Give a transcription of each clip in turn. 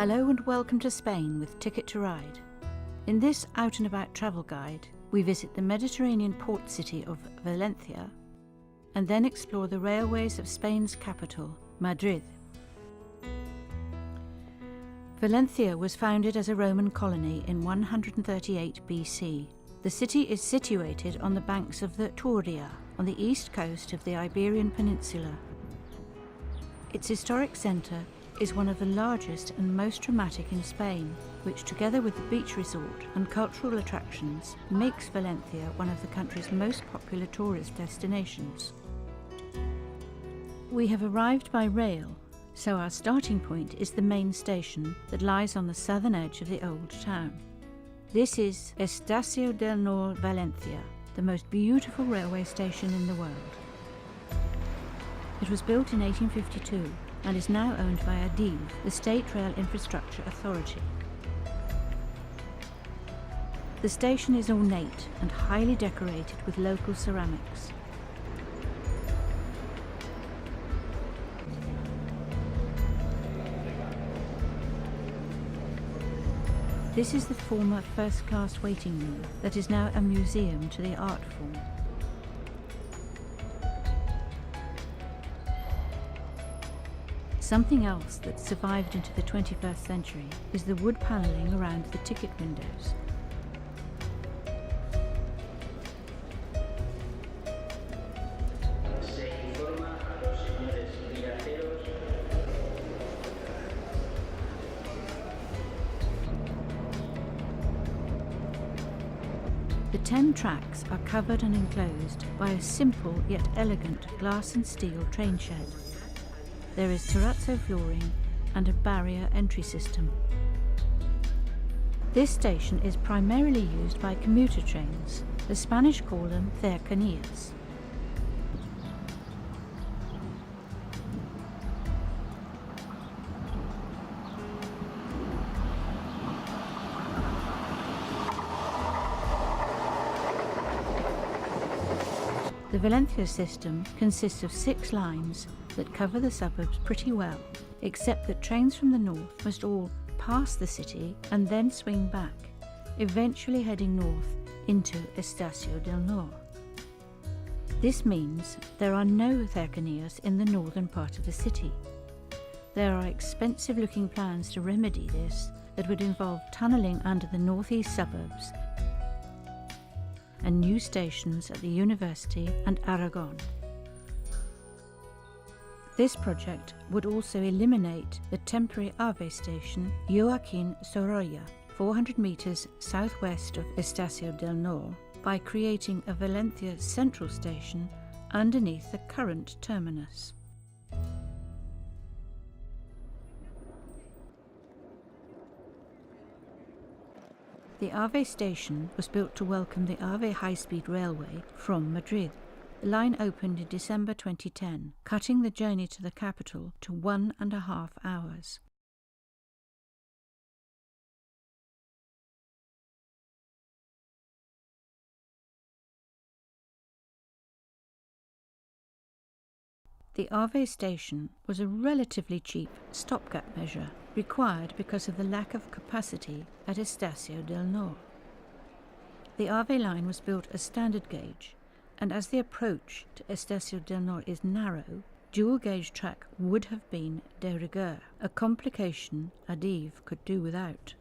Hello and welcome to Spain with Ticket to Ride. In this out and about travel guide, we visit the Mediterranean port city of Valencia and then explore the railways of Spain's capital, Madrid. Valencia was founded as a Roman colony in 138 BC. The city is situated on the banks of the Turia, on the east coast of the Iberian Peninsula. Its historic centre is one of the largest and most dramatic in Spain, which together with the beach resort and cultural attractions makes Valencia one of the country's most popular tourist destinations. We have arrived by rail, so our starting point is the main station that lies on the southern edge of the old town. This is Estació del Nord Valencia, the most beautiful railway station in the world. It was built in 1852 and is now owned by ADIV, the State Rail Infrastructure Authority. The station is ornate and highly decorated with local ceramics. This is the former first-class waiting room that is now a museum to the art form. Something else that survived into the 21st century is the wood panelling around the ticket windows. The 10 tracks are covered and enclosed by a simple yet elegant glass and steel train shed. There is terrazzo flooring and a barrier entry system. This station is primarily used by commuter trains. The Spanish call them Cercanías. The Valencia system consists of 6 lines that cover the suburbs pretty well, except that trains from the north must all pass the city and then swing back, eventually heading north into Estació del Nord. This means there are no Cercanías in the northern part of the city. There are expensive-looking plans to remedy this that would involve tunnelling under the northeast suburbs and new stations at the University and Aragon. This project would also eliminate the temporary Ave station Joaquin Sorolla, 400 metres southwest of Estació del Nord, by creating a Valencia central station underneath the current terminus. The Ave station was built to welcome the Ave high-speed railway from Madrid. The line opened in December 2010, cutting the journey to the capital to 1.5 hours. The Ave station was a relatively cheap stopgap measure, required because of the lack of capacity at Estació del Nord. The Ave line was built as standard gauge, and as the approach to Estació del Nord is narrow, dual gauge track would have been de rigueur, a complication ADIV could do without.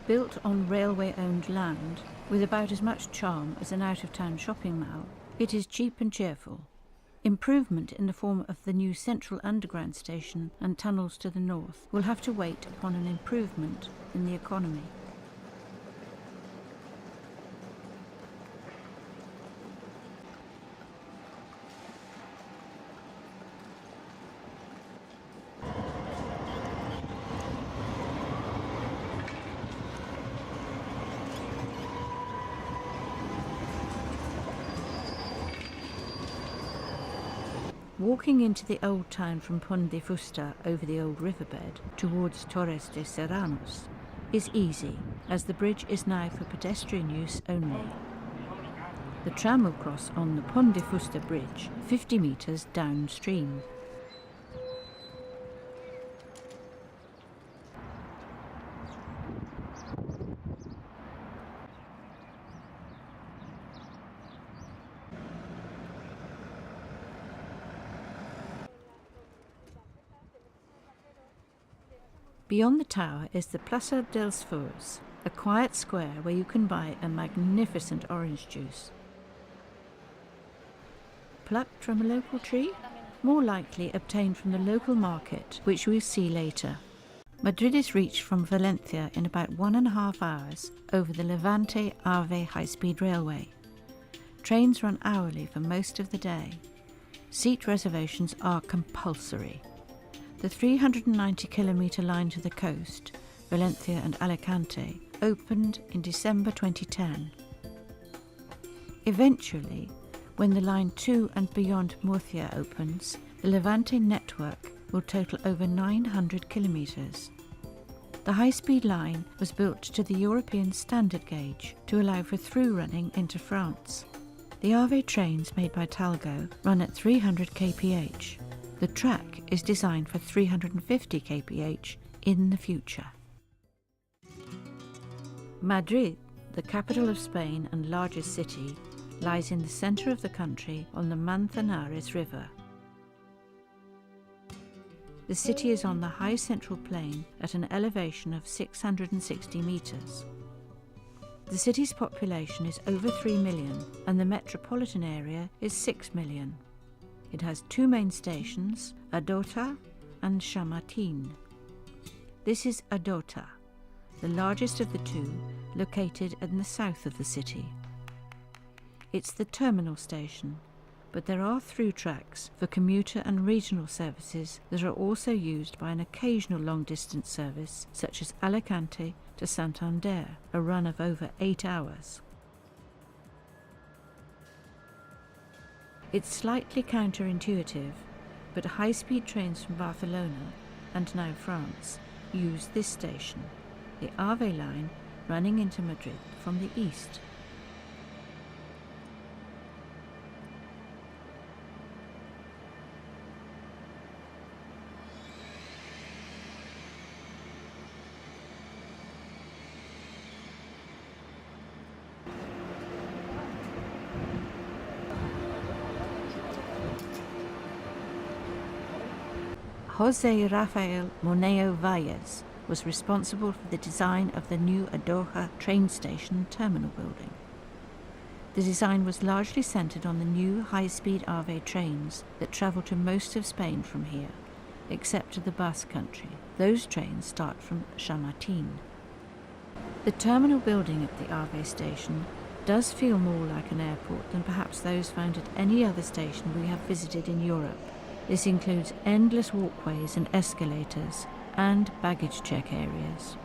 Built on railway-owned land, with about as much charm as an out-of-town shopping mall, it is cheap and cheerful. Improvement in the form of the new central underground station and tunnels to the north will have to wait upon an improvement in the economy. Walking into the old town from Pont de Fusta over the old riverbed towards Torres de Serranos is easy, as the bridge is now for pedestrian use only. The tram will cross on the Pont de Fusta bridge, 50 metres downstream. Beyond the tower is the Plaça dels Furs, a quiet square where you can buy a magnificent orange juice. Plucked from a local tree? More likely obtained from the local market, which we'll see later. Madrid is reached from Valencia in about 1.5 hours over the Levante Ave high-speed railway. Trains run hourly for most of the day. Seat reservations are compulsory. The 390-kilometre line to the coast, Valencia and Alicante, opened in December 2010. Eventually, when the line to and beyond Murcia opens, the Levante network will total over 900 kilometres. The high-speed line was built to the European standard gauge to allow for through running into France. The Ave trains made by Talgo run at 300 kph. The track is designed for 350 kph in the future. Madrid, the capital of Spain and largest city, lies in the centre of the country on the Manzanares River. The city is on the high central plain at an elevation of 660 metres. The city's population is over 3 million and the metropolitan area is 6 million. It has two main stations, Atocha and Chamartín. This is Atocha, the largest of the two, located in the south of the city. It's the terminal station, but there are through tracks for commuter and regional services that are also used by an occasional long-distance service, such as Alicante to Santander, a run of over 8 hours. It's slightly counterintuitive, but high-speed trains from Barcelona, and now France, use this station, the Ave line running into Madrid from the east. José Rafael Moneo Valles was responsible for the design of the new Atocha train station terminal building. The design was largely centred on the new high-speed Ave trains that travel to most of Spain from here, except to the Basque Country. Those trains start from Chamartín. The terminal building at the Ave station does feel more like an airport than perhaps those found at any other station we have visited in Europe. This includes endless walkways and escalators and baggage check areas.